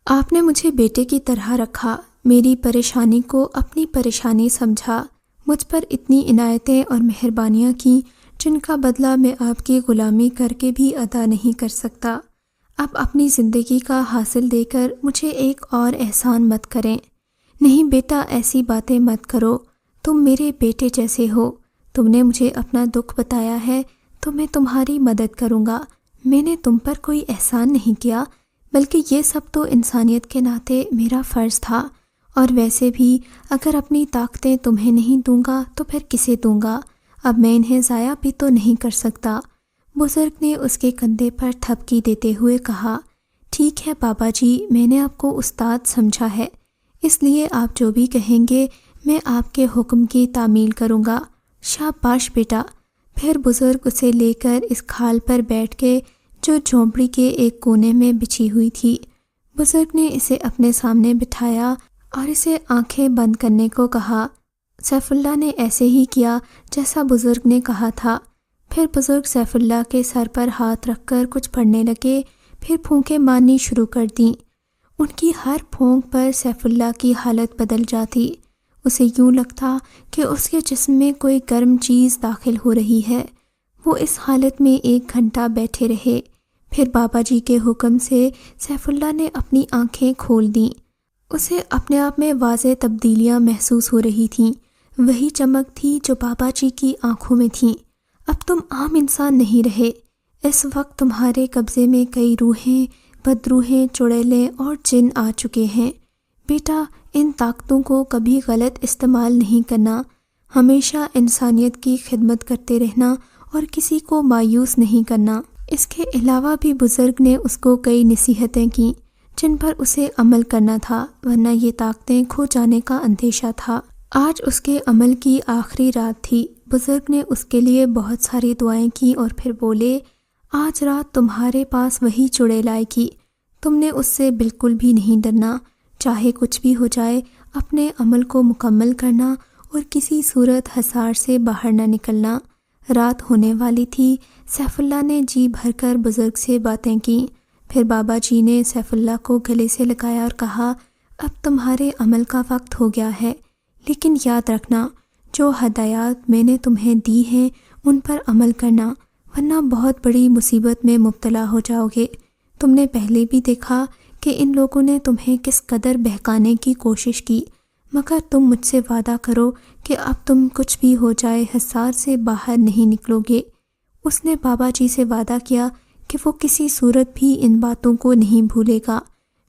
آپ نے مجھے بیٹے کی طرح رکھا، میری پریشانی کو اپنی پریشانی سمجھا، مجھ پر اتنی عنایتیں اور مہربانیاں کیں جن کا بدلہ میں آپ کی غلامی کر کے بھی ادا نہیں کر سکتا۔ اب اپنی زندگی کا حاصل دے کر مجھے ایک اور احسان مت کریں۔ نہیں بیٹا، ایسی باتیں مت کرو، تم میرے بیٹے جیسے ہو، تم نے مجھے اپنا دکھ بتایا ہے تو میں تمہاری مدد کروں گا۔ میں نے تم پر کوئی احسان نہیں کیا، بلکہ یہ سب تو انسانیت کے ناطے میرا فرض تھا، اور ویسے بھی اگر اپنی طاقتیں تمہیں نہیں دوں گا تو پھر کسے دوں گا؟ اب میں انہیں ضائع بھی تو نہیں کر سکتا۔ بزرگ نے اس کے کندھے پر تھپکی دیتے ہوئے کہا، ٹھیک ہے بابا جی، میں نے آپ کو استاد سمجھا ہے، اس لیے آپ جو بھی کہیں گے میں آپ کے حکم کی تعمیل کروں گا۔ شاباش بیٹا۔ پھر بزرگ اسے لے کر اس کھال پر بیٹھ کے جو جھونپڑی کے ایک کونے میں بچھی ہوئی تھی۔ بزرگ نے اسے اپنے سامنے بٹھایا اور اسے آنکھیں بند کرنے کو کہا۔ سیف اللہ نے ایسے ہی کیا جیسا بزرگ نے کہا تھا۔ پھر بزرگ سیف اللہ کے سر پر ہاتھ رکھ کر کچھ پڑھنے لگے، پھر پھونکیں مارنی شروع کر دیں۔ ان کی ہر پھونک پر سیف اللہ کی حالت بدل جاتی۔ اسے یوں لگتا کہ اس کے جسم میں کوئی گرم چیز داخل ہو رہی ہے۔ وہ اس حالت میں 1 گھنٹہ بیٹھے رہے۔ پھر بابا جی کے حکم سے سیف اللہ نے اپنی آنکھیں کھول دیں۔ اسے اپنے آپ میں واضح تبدیلیاں محسوس ہو رہی تھیں، وہی چمک تھی جو بابا جی کی آنکھوں میں تھیں۔ اب تم عام انسان نہیں رہے، اس وقت تمہارے قبضے میں کئی روحیں، بدروحیں، چڑیلیں اور جن آ چکے ہیں۔ بیٹا، ان طاقتوں کو کبھی غلط استعمال نہیں کرنا، ہمیشہ انسانیت کی خدمت کرتے رہنا اور کسی کو مایوس نہیں کرنا۔ اس کے علاوہ بھی بزرگ نے اس کو کئی نصیحتیں کیں جن پر اسے عمل کرنا تھا، ورنہ یہ طاقتیں کھو جانے کا اندیشہ تھا۔ آج اس کے عمل کی آخری رات تھی۔ بزرگ نے اس کے لیے بہت ساری دعائیں کی اور پھر بولے، آج رات تمہارے پاس وہی چڑیل آئے گی، تم نے اس سے بالکل بھی نہیں ڈرنا، چاہے کچھ بھی ہو جائے اپنے عمل کو مکمل کرنا اور کسی صورت حصار سے باہر نہ نکلنا۔ رات ہونے والی تھی۔ سیف اللہ نے جی بھر کر بزرگ سے باتیں کیں۔ پھر بابا جی نے سیف اللہ کو گلے سے لگایا اور کہا، اب تمہارے عمل کا وقت ہو گیا ہے، لیکن یاد رکھنا جو ہدایات میں نے تمہیں دی ہیں ان پر عمل کرنا، ورنہ بہت بڑی مصیبت میں مبتلا ہو جاؤ گے۔ تم نے پہلے بھی دیکھا کہ ان لوگوں نے تمہیں کس قدر بہکانے کی کوشش کی، مگر تم مجھ سے وعدہ کرو کہ اب تم کچھ بھی ہو جائے حصار سے باہر نہیں نکلو گے۔ اس نے بابا جی سے وعدہ کیا کہ وہ کسی صورت بھی ان باتوں کو نہیں بھولے گا۔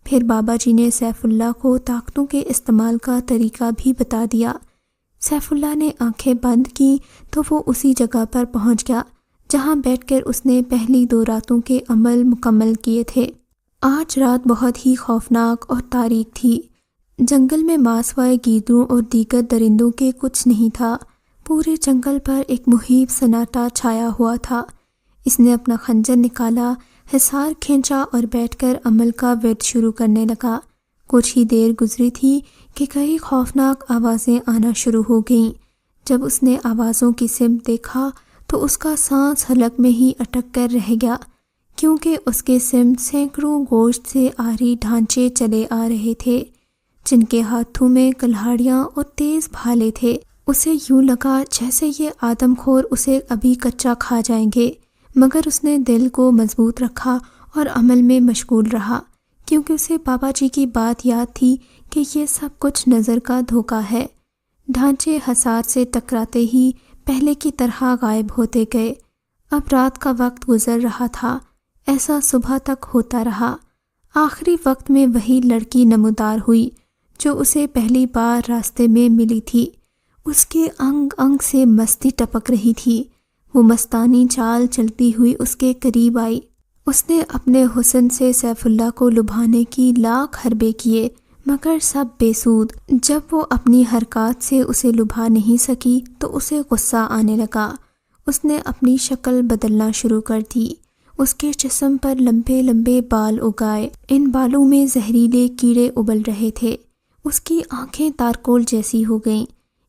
پھر بابا جی نے سیف اللہ کو طاقتوں کے استعمال کا طریقہ بھی بتا دیا۔ سیف اللہ نے آنکھیں بند کی تو وہ اسی جگہ پر پہنچ گیا جہاں بیٹھ کر اس نے پہلی 2 راتوں کے عمل مکمل کیے تھے۔ آج رات بہت ہی خوفناک اور تاریک تھی۔ جنگل میں ماسوائے گیدڑوں اور دیگر درندوں کے کچھ نہیں تھا۔ پورے جنگل پر ایک مہیب سناٹا چھایا ہوا تھا۔ اس نے اپنا خنجر نکالا، حصار کھینچا اور بیٹھ کر عمل کا ورد شروع کرنے لگا۔ کچھ ہی دیر گزری تھی کہ کئی خوفناک آوازیں آنا شروع ہو گئیں۔ جب اس نے آوازوں کی سمت دیکھا تو اس کا سانس حلق میں ہی اٹک کر رہ گیا، کیونکہ اس کے سمت سینکڑوں گوشت سے آری ڈھانچے چلے آ رہے تھے جن کے ہاتھوں میں کلہاڑیاں اور تیز بھالے تھے۔ اسے یوں لگا جیسے یہ آدم خور اسے ابھی کچا کھا جائیں گے، مگر اس نے دل کو مضبوط رکھا اور عمل میں مشغول رہا، کیونکہ اسے بابا جی کی بات یاد تھی کہ یہ سب کچھ نظر کا دھوکہ ہے۔ ڈھانچے حصار سے ٹکراتے ہی پہلے کی طرح غائب ہوتے گئے۔ اب رات کا وقت گزر رہا تھا۔ ایسا صبح تک ہوتا رہا۔ آخری وقت میں وہی لڑکی نمودار ہوئی جو اسے پہلی بار راستے میں ملی تھی۔ اس کے انگ انگ سے مستی ٹپک رہی تھی۔ وہ مستانی چال چلتی ہوئی اس کے قریب آئی۔ اس نے اپنے حسن سے سیف اللہ کو لبھانے کی لاکھ حربے کیے، مگر سب بے سود۔ جب وہ اپنی حرکات سے اسے لبھا نہیں سکی تو اسے غصہ آنے لگا۔ اس نے اپنی شکل بدلنا شروع کر دی۔ اس کے جسم پر لمبے لمبے بال اگائے، ان بالوں میں زہریلے کیڑے ابل رہے تھے۔ اس کی آنکھیں تارکول جیسی ہو گئیں۔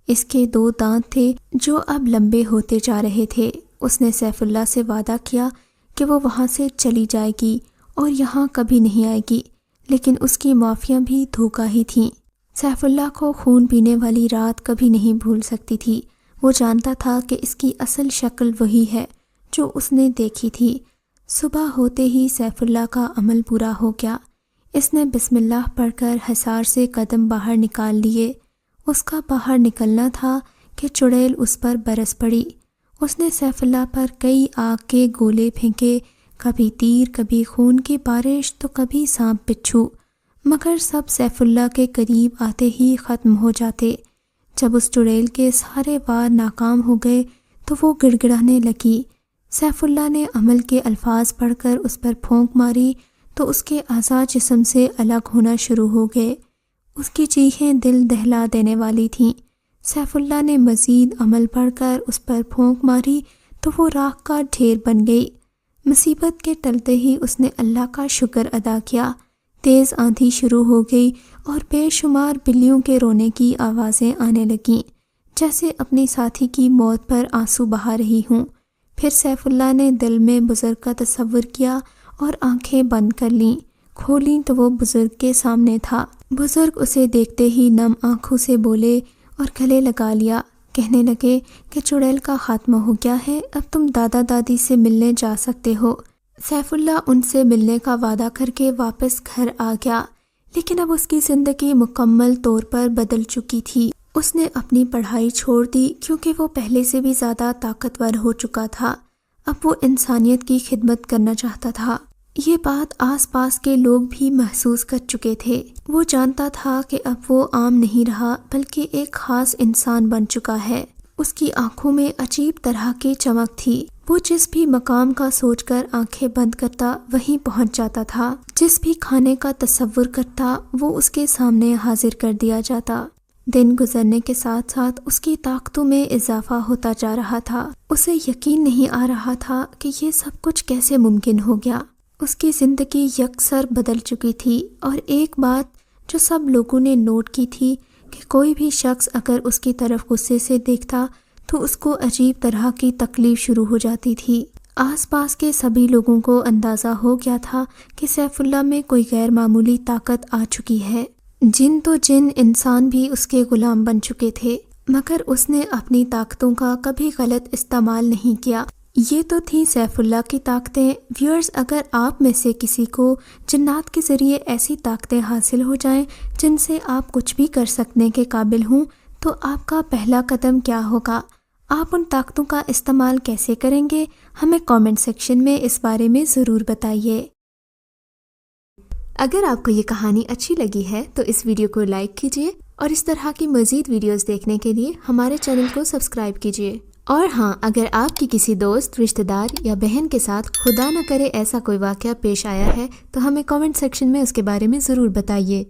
اس کے 2 دانت تھے جو اب لمبے ہوتے جا رہے تھے۔ اس نے سیف اللہ سے وعدہ کیا کہ وہ وہاں سے چلی جائے گی اور یہاں کبھی نہیں آئے گی، لیکن اس کی معافیاں بھی دھوکہ ہی تھیں۔ سیف اللہ کو خون پینے والی رات کبھی نہیں بھول سکتی تھی۔ وہ جانتا تھا کہ اس کی اصل شکل وہی ہے جو اس نے دیکھی تھی۔ صبح ہوتے ہی سیف اللہ کا عمل پورا ہو گیا۔ اس نے بسم اللہ پڑھ کر حصار سے قدم باہر نکال لیے۔ اس کا باہر نکلنا تھا کہ چڑیل اس پر برس پڑی۔ اس نے سیف اللہ پر کئی آگ کے گولے پھینکے، کبھی تیر، کبھی خون کی بارش تو کبھی سانپ بچھو، مگر سب سیف اللہ کے قریب آتے ہی ختم ہو جاتے۔ جب اس چڑیل کے سارے وار ناکام ہو گئے تو وہ گڑ گڑانے لگی۔ سیف اللہ نے عمل کے الفاظ پڑھ کر اس پر پھونک ماری تو اس کے اعضاء جسم سے الگ ہونا شروع ہو گئے۔ اس کی چیخیں دل دہلا دینے والی تھیں۔ سیف اللہ نے مزید عمل پڑھ کر اس پر پھونک ماری تو وہ راکھ کا ڈھیر بن گئی۔ مصیبت کے ٹلتے ہی اس نے اللہ کا شکر ادا کیا۔ تیز آندھی شروع ہو گئی اور بے شمار بلیوں کے رونے کی آوازیں آنے لگیں، جیسے اپنی ساتھی کی موت پر آنسو بہا رہی ہوں۔ پھر سیف اللہ نے دل میں بزرگ کا تصور کیا اور آنکھیں بند کر لیں۔ کھولیں تو وہ بزرگ کے سامنے تھا۔ بزرگ اسے دیکھتے ہی نم آنکھوں سے بولے اور گلے لگا لیا۔ کہنے لگے کہ چڑیل کا خاتمہ ہو گیا ہے، اب تم دادا دادی سے ملنے جا سکتے ہو۔ سیف اللہ ان سے ملنے کا وعدہ کر کے واپس گھر آ گیا، لیکن اب اس کی زندگی مکمل طور پر بدل چکی تھی۔ اس نے اپنی پڑھائی چھوڑ دی کیونکہ وہ پہلے سے بھی زیادہ طاقتور ہو چکا تھا۔ اب وہ انسانیت کی خدمت کرنا چاہتا تھا۔ یہ بات آس پاس کے لوگ بھی محسوس کر چکے تھے۔ وہ جانتا تھا کہ اب وہ عام نہیں رہا بلکہ ایک خاص انسان بن چکا ہے۔ اس کی آنکھوں میں عجیب طرح کی چمک تھی۔ وہ جس بھی مقام کا سوچ کر آنکھیں بند کرتا وہیں پہنچ جاتا تھا، جس بھی کھانے کا تصور کرتا وہ اس کے سامنے حاضر کر دیا جاتا۔ دن گزرنے کے ساتھ ساتھ اس کی طاقتوں میں اضافہ ہوتا جا رہا تھا۔ اسے یقین نہیں آ رہا تھا کہ یہ سب کچھ کیسے ممکن ہو گیا۔ اس کی زندگی یکسر بدل چکی تھی، اور ایک بات جو سب لوگوں نے نوٹ کی تھی کہ کوئی بھی شخص اگر اس کی طرف غصے سے دیکھتا تو اس کو عجیب طرح کی تکلیف شروع ہو جاتی تھی۔ آس پاس کے سبھی لوگوں کو اندازہ ہو گیا تھا کہ سیف اللہ میں کوئی غیر معمولی طاقت آ چکی ہے۔ جن تو جن انسان بھی اس کے غلام بن چکے تھے، مگر اس نے اپنی طاقتوں کا کبھی غلط استعمال نہیں کیا۔ یہ تو تھی سیف اللہ کی طاقتیں۔ ویورز، اگر آپ میں سے کسی کو جنات کے ذریعے ایسی طاقتیں حاصل ہو جائیں جن سے آپ کچھ بھی کر سکنے کے قابل ہوں، تو آپ کا پہلا قدم کیا ہوگا؟ آپ ان طاقتوں کا استعمال کیسے کریں گے؟ ہمیں کامنٹ سیکشن میں اس بارے میں ضرور بتائیے۔ اگر آپ کو یہ کہانی اچھی لگی ہے تو اس ویڈیو کو لائک کیجیے، اور اس طرح کی مزید ویڈیوز دیکھنے کے لیے ہمارے چینل کو سبسکرائب کیجیے۔ اور ہاں، اگر آپ کی کسی دوست، رشتہ دار یا بہن کے ساتھ خدا نہ کرے ایسا کوئی واقعہ پیش آیا ہے تو ہمیں کامنٹ سیکشن میں اس کے بارے میں ضرور بتائیے۔